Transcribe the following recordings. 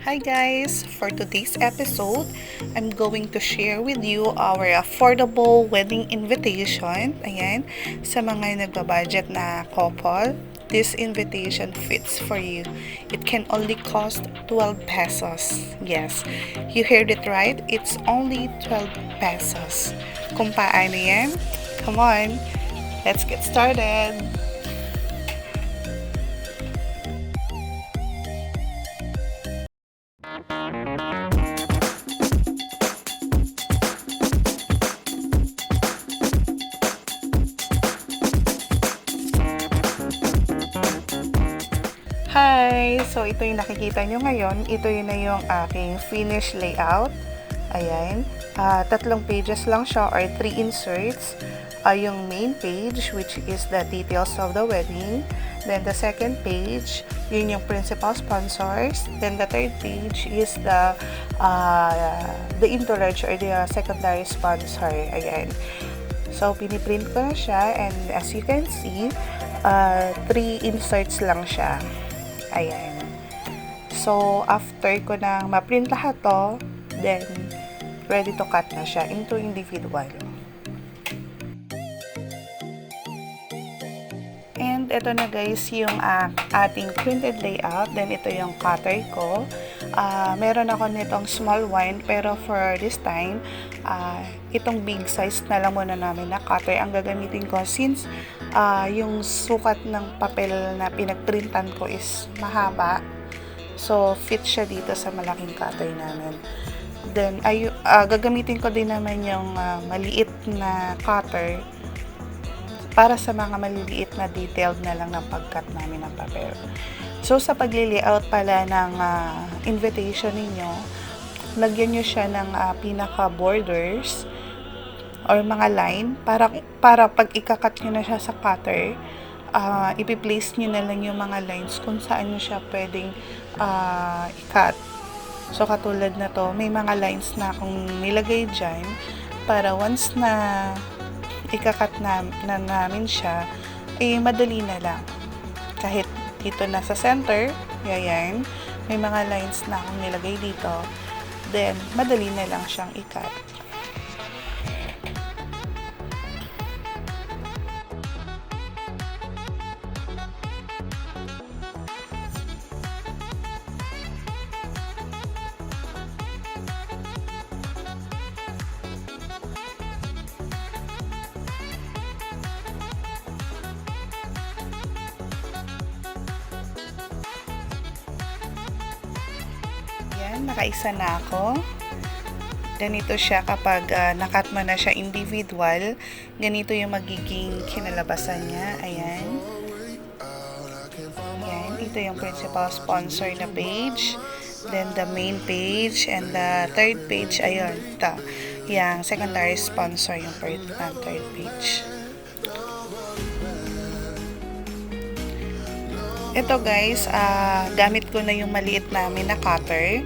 Hi guys! For today's episode, I'm going to share with you our affordable wedding invitation. Ayan, sa mga nagbabudget na couple, this invitation fits for you. It can only cost 12 pesos. Yes, you heard it right. It's only 12 pesos. Kung paano yan? Come on, let's get started! Hi! So, ito yung nakikita nyo ngayon. Ito yun na yung aking finished layout. Ayan. Tatlong pages lang siya or 3 inserts. Yung main page, which is the details of the wedding. Then, the second page, yun yung principal sponsors. Then, the third page is the entourage or the secondary sponsor. Ayan. So, piniprint ko na siya. And as you can see, 3 inserts lang siya. Ayan. So, after ko nang ma-print lahat to, then, ready to cut na siya into individual. And ito na guys yung ating printed layout. Then, ito yung cutter ko. Meron ako nitong small one, pero for this time, itong big size na lang muna namin na cutter ang gagamitin ko since yung sukat ng papel na pinagprintan ko is mahaba. So, fit siya dito sa malaking cutter namin. Then, gagamitin ko din naman yung maliit na cutter para sa mga maliliit na detailed na lang ng pagkat namin ng papel. So, sa pagli-layout pala ng invitation ninyo, lagyan nyo siya ng pinaka-borders or mga line para pag ikakat nyo na siya sa cutter, ipi-place nyo na lang yung mga lines kung saan nyo siya pwedeng ikat. So, katulad na to, may mga lines na akong nilagay dyan para once na ikakat na namin siya, madali na lang. Kahit dito na sa center, yan, may mga lines na akong nilagay dito, then, madali na lang siyang ikat. Nakaisa na ako. Ganito siya kapag nakat mo na siya individual. Ganito yung magiging kinalabasan niya. Ayan. Ayan. Ito yung principal sponsor na page. Then the main page and the third page. Ayun. Ito. Yung secondary sponsor yung third page. Ito guys, gamit ko na yung maliit namin na cutter.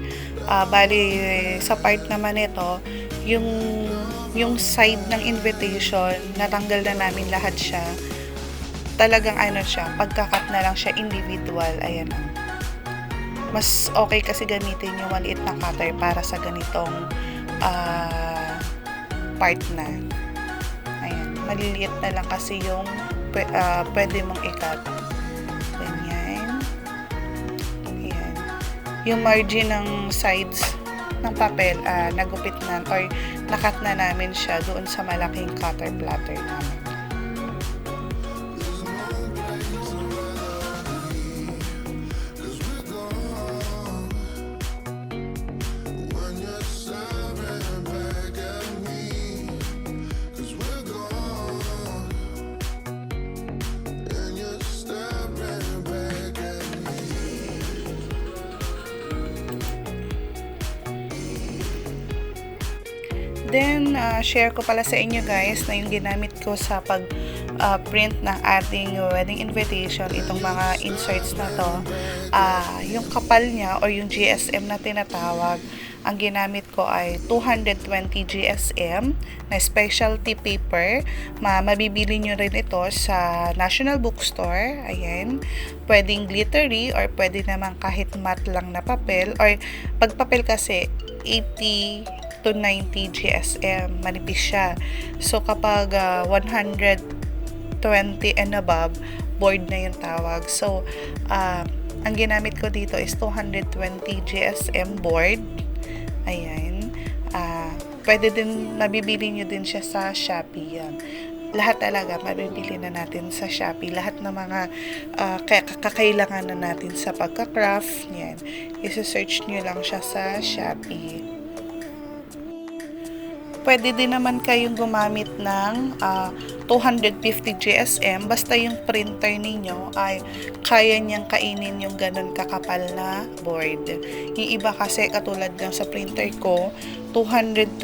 Bali, sa part naman ito, yung side ng invitation, natanggal na namin lahat siya. Talagang siya, pagkakat na lang siya individual. Ayan. Mas okay kasi gamitin yung maliit na cutter para sa ganitong part na. Ayan. Maliliit na lang kasi yung pwede mong ikat. Yung margin ng sides ng papel, nagupit na or nakat na namin siya doon sa malaking cutter platter namin. Then, share ko pala sa inyo guys na yung ginamit ko sa pag-print ng ating wedding invitation, itong mga inserts na to, yung kapal niya or yung GSM na tinatawag, ang ginamit ko ay 220 GSM na specialty paper. Mabibili nyo rin ito sa National Bookstore. Ayan. Pwedeng glittery or pwede naman kahit matte lang na papel. Or pag papel kasi 80 to 90 GSM. Manipis siya. So kapag 120 and above, board na yung tawag. So, ang ginamit ko dito is 220 GSM board. Ayan. Pwede din, mabibili nyo din siya sa Shopee. Yan. Lahat talaga, mabibili na natin sa Shopee. Lahat ng mga kakailangan na natin sa pagka-craft. Yan. Isa-search nyo lang siya sa Shopee. Pwede din naman kayong gumamit ng 250 GSM basta yung printer ninyo ay kaya niyang kainin yung ganun kakapal na board. Yung iba kasi katulad ng sa printer ko, 220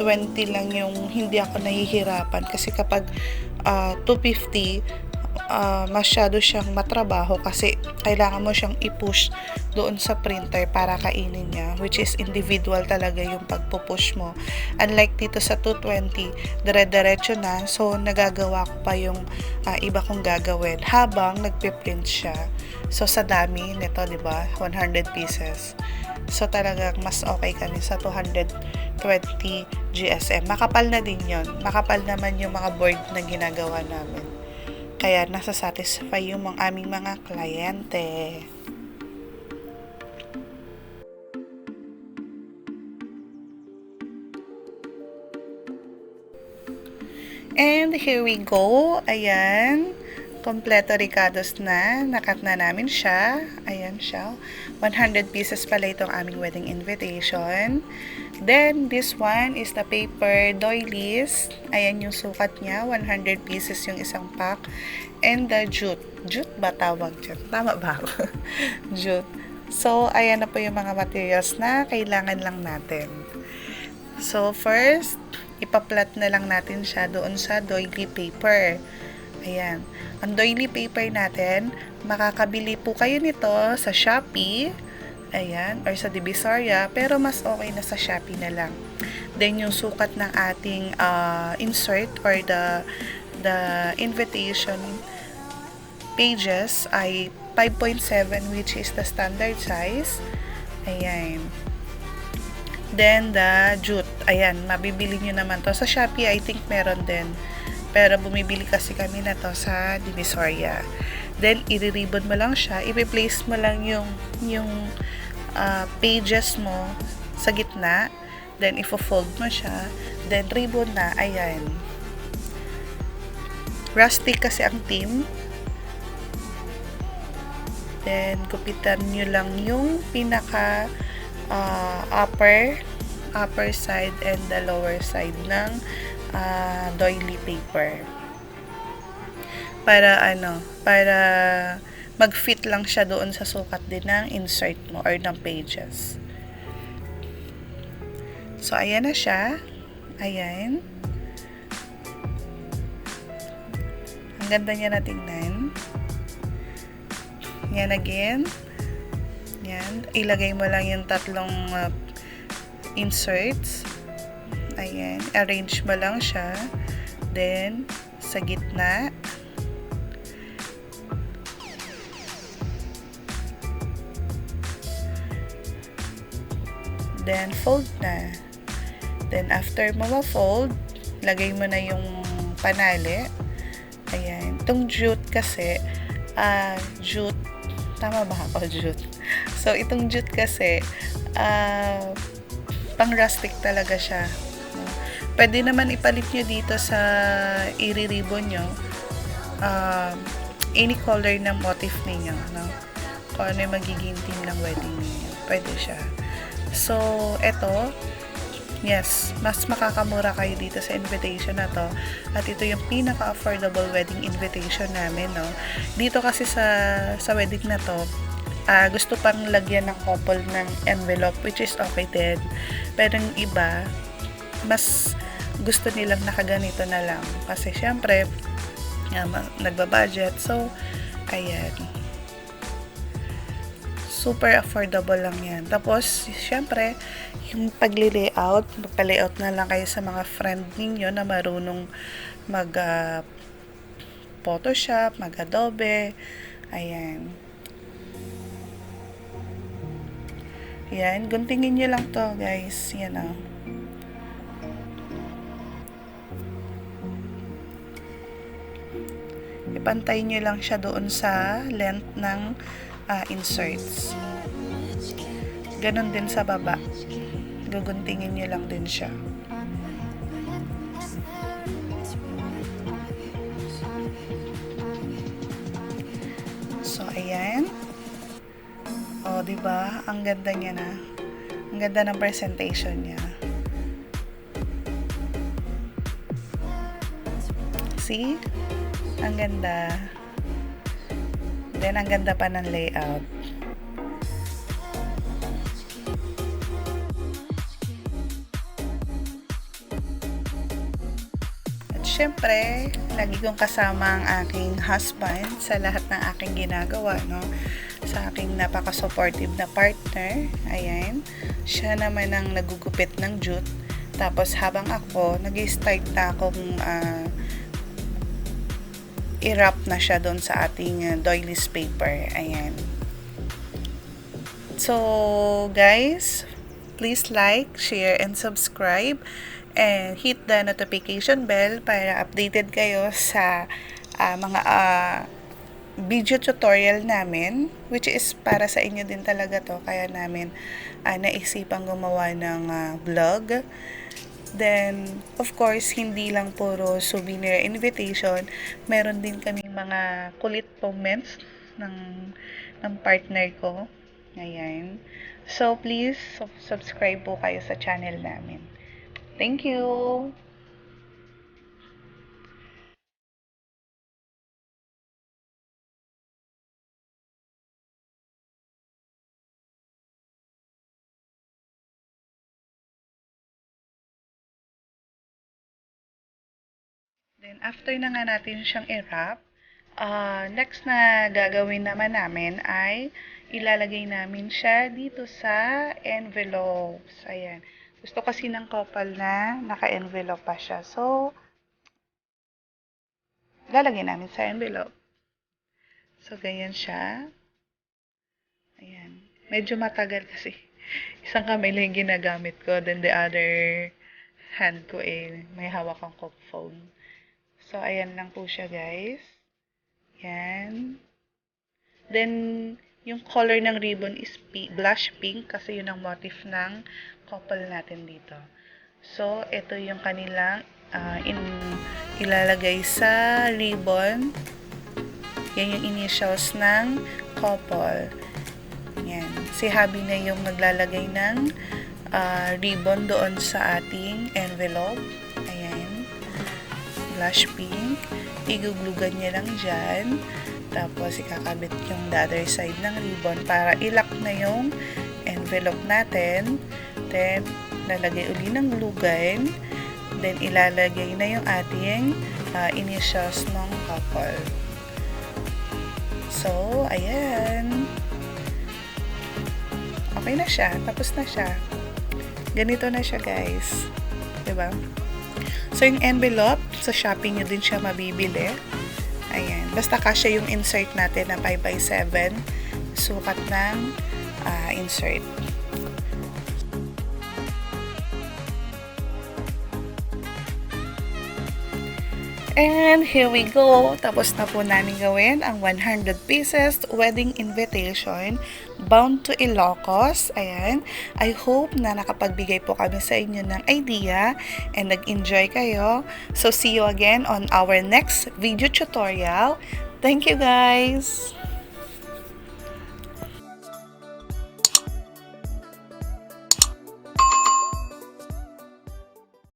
lang yung hindi ako nahihirapan kasi kapag 250 masyado siyang matrabaho kasi kailangan mo siyang i-push doon sa printer para kainin niya, which is individual talaga yung pagpupush mo. Unlike dito sa 220, dire-diretso na, so nagagawa ko pa yung iba kong gagawin habang nagpe-print siya. So sa dami nito, 'di ba? 100 pieces. So talagang mas okay kami sa 220 GSM. Makapal na din 'yon. Makapal naman yung mga board na ginagawa namin. Kaya nasa-satisfy yung aming mga kliyente. And here we go. Ayan. Kompleto ricados na. Nakat na namin siya. Ayan siya. 100 pieces pala itong aming wedding invitation. Then, this one is the paper doilies. Ayan yung sukat niya. 100 pieces yung isang pack. And the jute. Jute ba tawag dyan? Tama ba? Jute. So, ayan na po yung mga materials na kailangan lang natin. So, first, ipaplat na lang natin siya doon sa doily paper. Ayan. Ang doily paper natin, makakabili po kayo nito sa Shopee. Ayan, or sa Divisoria, pero mas okay na sa Shopee na lang. Then, yung sukat ng ating insert or the invitation pages ay 5.7, which is the standard size. Ayan. Then, the jute. Ayan, mabibili nyo naman to. Sa Shopee, I think meron din. Pero bumibili kasi kami na to sa Divisoria. Then, i-ribbon mo lang siya. I-replace mo lang yung pages mo sa gitna. Then, ifo-fold mo siya. Then, ribbon na. Ayan. Rustic kasi ang team. Then, gupitan nyo lang yung pinaka upper side and the lower side ng doily paper. Para mag-fit lang siya doon sa sukat din ng insert mo or ng pages. So, ayan na siya. Ayan. Ang ganda niya na tingnan. Yan again. Yan. Ilagay mo lang yung tatlong inserts. Ayan. Arrange mo lang siya. Then, sa gitna. Then, fold na. Then, after mo ma-fold, lagay mo na yung panali. Ayan. Itong jute kasi, jute, tama ba ako? Jute. So, itong jute kasi, pang rustic talaga siya. Pwede naman ipalit nyo dito sa i-ribbon nyo. Any color na motif ninyo. No? Kung ano yung magiging theme ng wedding ninyo. Pwede siya. So, eto, yes, mas makakamura kayo dito sa invitation na to. At ito yung pinaka-affordable wedding invitation namin, no? Dito kasi sa wedding na to, gusto pang lagyan ng couple ng envelope, which is okay din. Pero yung iba, mas gusto nilang nakaganito na lang. Kasi syempre, nagbabudget. So, ayan. super affordable lang yan. Tapos, syempre, yung pagli-layout, magpa-layout na lang kayo sa mga friend ninyo na marunong mag Photoshop, mag Adobe. Ayan. Yan, guntingin nyo lang to guys. Yan o. Ipantay nyo lang siya doon sa length ng inserts. Ganon din sa baba. Guguntingin nyo lang din siya. So, ayan. O, diba? Ang ganda niya na. Ang ganda ng presentation niya. See? Ang ganda. Then, ang ganda pa ng layout. At syempre, lagi kong kasama ang aking husband sa lahat ng aking ginagawa, no? Sa aking napaka-supportive na partner. Ayan. Siya naman ang nagugupit ng jute. Tapos, habang ako, nag-start na akong i-wrap na siya doon sa ating doilies paper. Ayan. So, guys, please like, share, and subscribe. And hit the notification bell para updated kayo sa mga video tutorial namin. Which is para sa inyo din talaga to. Kaya namin naisipang gumawa ng vlog. Then, of course, hindi lang puro souvenir invitation. Meron din kaming mga kulit moments ng partner ko. Ayan. So, please, subscribe po kayo sa channel namin. Thank you! Then, after na nga natin siyang i-wrap, next na gagawin naman namin ay ilalagay namin siya dito sa envelopes. Ayan. Gusto kasi ng couple na naka-envelope pa siya. So, lalagay namin sa envelope. So, ganyan siya. Ayan. Medyo matagal kasi. Isang kamay lang ginagamit ko. Then, the other hand ko may hawak akong phone. So, ayan lang po siya, guys. Yan. Then, yung color ng ribbon is blush pink kasi yun ang motif ng couple natin dito. So, ito yung kanilang ilalagay sa ribbon. Yan yung initials ng couple. Yan. Si hubby na yung naglalagay ng ribbon doon sa ating envelope. Ayan. Blush pink. Iguglugan niya lang dyan. Tapos, ikakabit yung the other side ng ribbon para ilock na yung envelope natin. Then, lalagay uli ng glue gun. Then, ilalagay na yung ating initials ng couple. So, ayan. Okay na siya. Tapos na siya. Ganito na siya, guys. Diba? So, yung envelope, sa Shopee nyo din siya mabibili. Ayan. Basta kasya yung insert natin na 5x7 sukat ng insert. And here we go. Tapos na po namin gawin ang 100 pieces wedding invitation bound to Ilocos. Ayan. I hope na nakapagbigay po kami sa inyo ng idea and nag-enjoy kayo. So, see you again on our next video tutorial. Thank you, guys!